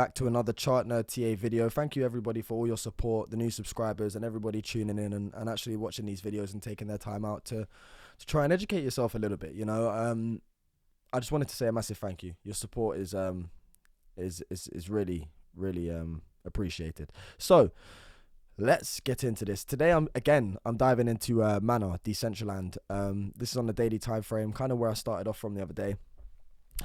Back to another Chart Nerd TA video. Thank you everybody for all your support, the new subscribers, and everybody tuning in and actually watching these videos and taking their time out to try and educate yourself a little bit. You know, I just wanted to say a massive thank you. Your support is really appreciated. So let's get into this. Today I'm diving into Mana Decentraland. This is on the daily time frame, kind of where I started off from the other day.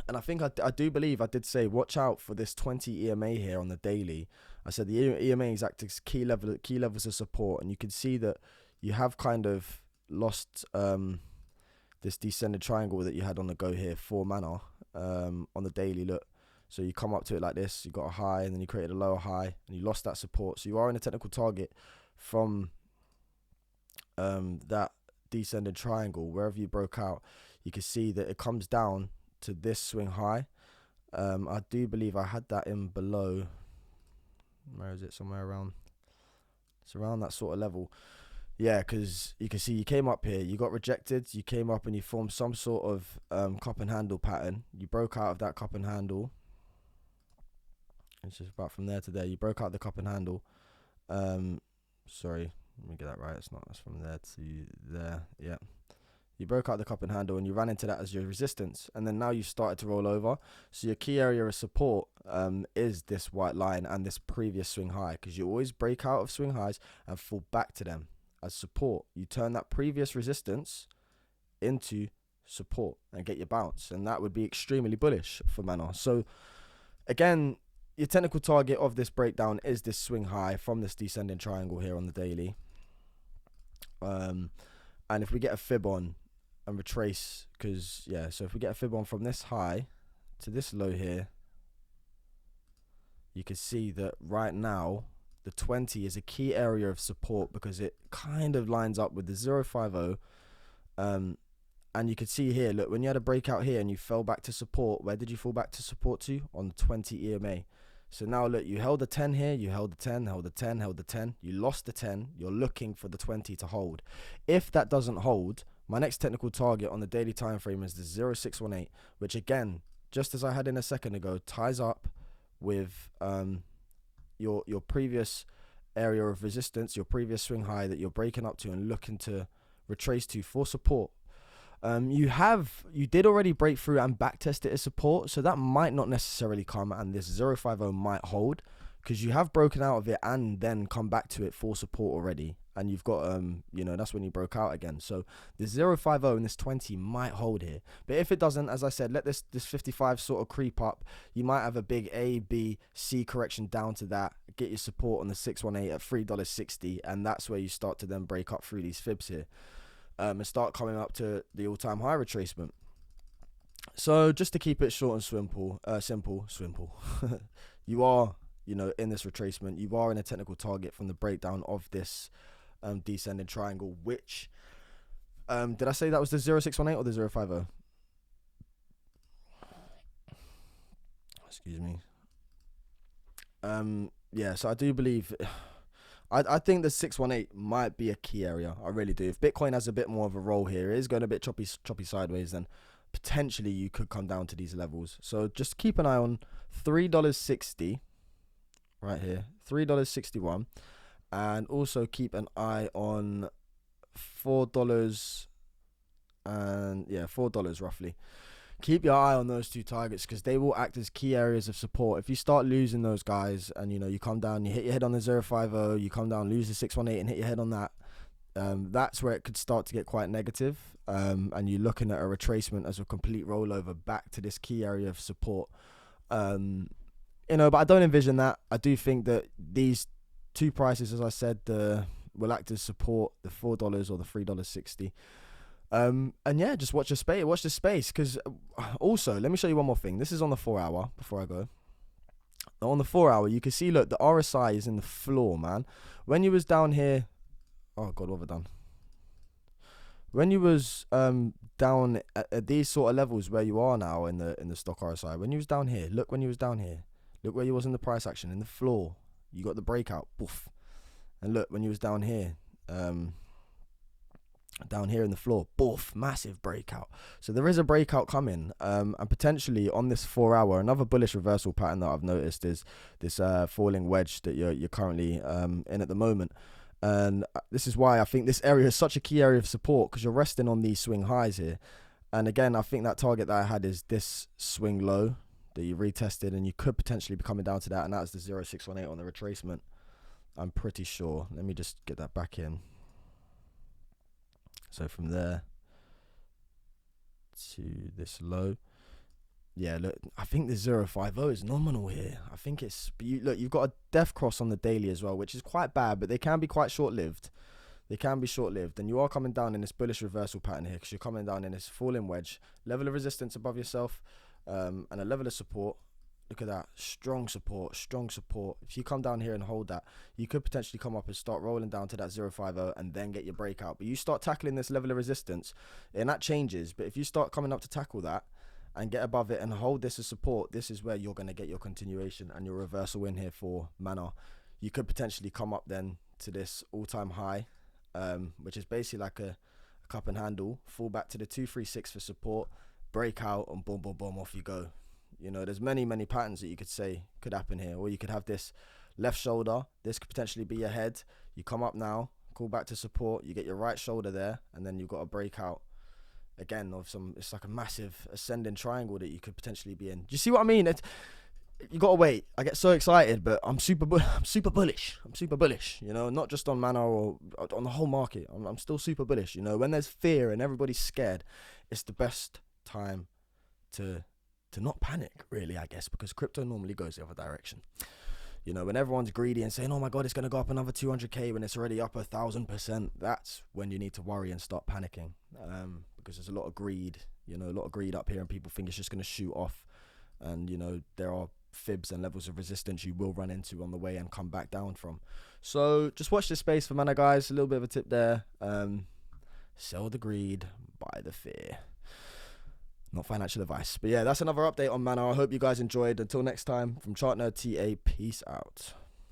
And I think I do believe I did say watch out for this 20 EMA here on the daily. I said the EMA is acting as key levels of support, and you can see that you have kind of lost this descended triangle that you had on the go here for Mana on the daily. Look, so you come up to it like this, you got a high, and then you created a lower high, and you lost that support. So you are in a technical target from that descended triangle. Wherever you broke out, you can see that it comes down to this swing high. I do believe I had that in below. Where is it? Somewhere around. It's around that sort of level. Yeah, because you can see you came up here, you got rejected, you came up and you formed some sort of cup and handle pattern. You broke out of that cup and handle. It's just about from there to there. You broke out the cup and handle. Sorry, let me get that right. It's not. That's from there to there. Yeah. You broke out the cup and handle and you ran into that as your resistance, and then now you started to roll over. So your key area of support is this white line and this previous swing high, because you always break out of swing highs and fall back to them as support. You turn that previous resistance into support and get your bounce, and that would be extremely bullish for Mana. So again, your technical target of this breakdown is this swing high from this descending triangle here on the daily. And if we get a fib on and retrace, because yeah, so if we get a fib on from this high to this low here, you can see that right now the 20 is a key area of support, because it kind of lines up with the 050. And you can see here, look, when you had a breakout here and you fell back to support, where did you fall back to support to? On the 20 EMA. So now look, you held the 10 here, you held the 10, held the 10, held the 10, you lost the 10, you're looking for the 20 to hold. If that doesn't hold, my next technical target on the daily time frame is the 0618, which again, just as I had in a second ago, ties up with your previous area of resistance, your previous swing high that you're breaking up to and looking to retrace to for support. You did already break through and back test it as support, so that might not necessarily come, and this 050 might hold, because you have broken out of it and then come back to it for support already, and you've got that's when you broke out again. So this 050 and this 20 might hold here, but if it doesn't, as I said, let this 55 sort of creep up. You might have a big A, B, C correction down to that, get your support on the 618 at $3.60, and that's where you start to then break up through these fibs here. And start coming up to the all-time high retracement. So just to keep it short and simple, you are, in this retracement, you are in a technical target from the breakdown of this descending triangle, which, did I say that was the 0618 or the 050? Excuse me. Yeah, so I do believe... I think the 618 might be a key area. I really do. If Bitcoin has a bit more of a roll here, it is going a bit choppy sideways, then potentially you could come down to these levels. So just keep an eye on $3.60 right here, $3.61, and also keep an eye on $4 and $4 roughly. Keep your eye on those two targets, because they will act as key areas of support. If you start losing those guys and you come down, you hit your head on the 050, you come down, lose the 618 and hit your head on that, that's where it could start to get quite negative, and you're looking at a retracement as a complete rollover back to this key area of support. But I don't envision that. I do think that these two prices, as I said, will act as support, the $4 or the $3.60. And yeah, just watch the space, because also, let me show you one more thing. This is on the 4 hour before I go. On the 4 hour, you can see, look, the RSI is in the floor, man. When you was down here, oh God, what have I done? When you was down at these sort of levels where you are now in the stock RSI, when you was down here, look, when you was down here, look where you was in the price action, in the floor, you got the breakout, poof. And look, when you was down here, Down here in the floor, boof, massive breakout. So there is a breakout coming, and potentially on this 4 hour, another bullish reversal pattern that I've noticed is this falling wedge that you're currently in at the moment. And this is why I think this area is such a key area of support, because you're resting on these swing highs here. And again, I think that target that I had is this swing low that you retested, and you could potentially be coming down to that, and that's the 0618 on the retracement. I'm pretty sure. Let me just get that back in. So from there to this low, yeah, look, I think the 050 is nominal here. I think it's, look, you've got a death cross on the daily as well, which is quite bad, but they can be quite short-lived. They can be short-lived, and you are coming down in this bullish reversal pattern here, because you're coming down in this falling wedge, level of resistance above yourself, and a level of support. Look at that, strong support, strong support. If you come down here and hold that, you could potentially come up and start rolling down to that 050 and then get your breakout. But you start tackling this level of resistance, and that changes. But if you start coming up to tackle that and get above it and hold this as support, this is where you're going to get your continuation and your reversal in here for mana. You could potentially come up then to this all-time high, which is basically like a cup and handle, fall back to the 236 for support, breakout, and boom, boom, boom, off you go. You know, there's many patterns that you could say could happen here. Or you could have this left shoulder. This could potentially be your head. You come up now, call back to support. You get your right shoulder there, and then you've got a breakout again of some. It's like a massive ascending triangle that you could potentially be in. Do you see what I mean? You gotta wait. I get so excited, but I'm super bullish. I'm super bullish. You know, not just on mana or on the whole market. I'm still super bullish. You know, when there's fear and everybody's scared, it's the best time to not panic, really, I guess, because crypto normally goes the other direction. You know, when everyone's greedy and saying, oh my God, it's going to go up another 200k when it's already up 1,000%, that's when you need to worry and start panicking, because there's a lot of greed, you know, a lot of greed up here, and people think it's just going to shoot off. And, you know, there are fibs and levels of resistance you will run into on the way and come back down from. So just watch this space for mana, guys. A little bit of a tip there. Sell the greed, buy the fear. Not financial advice. But yeah, that's another update on mana. I hope you guys enjoyed. Until next time, from Chart Nerd TA, peace out.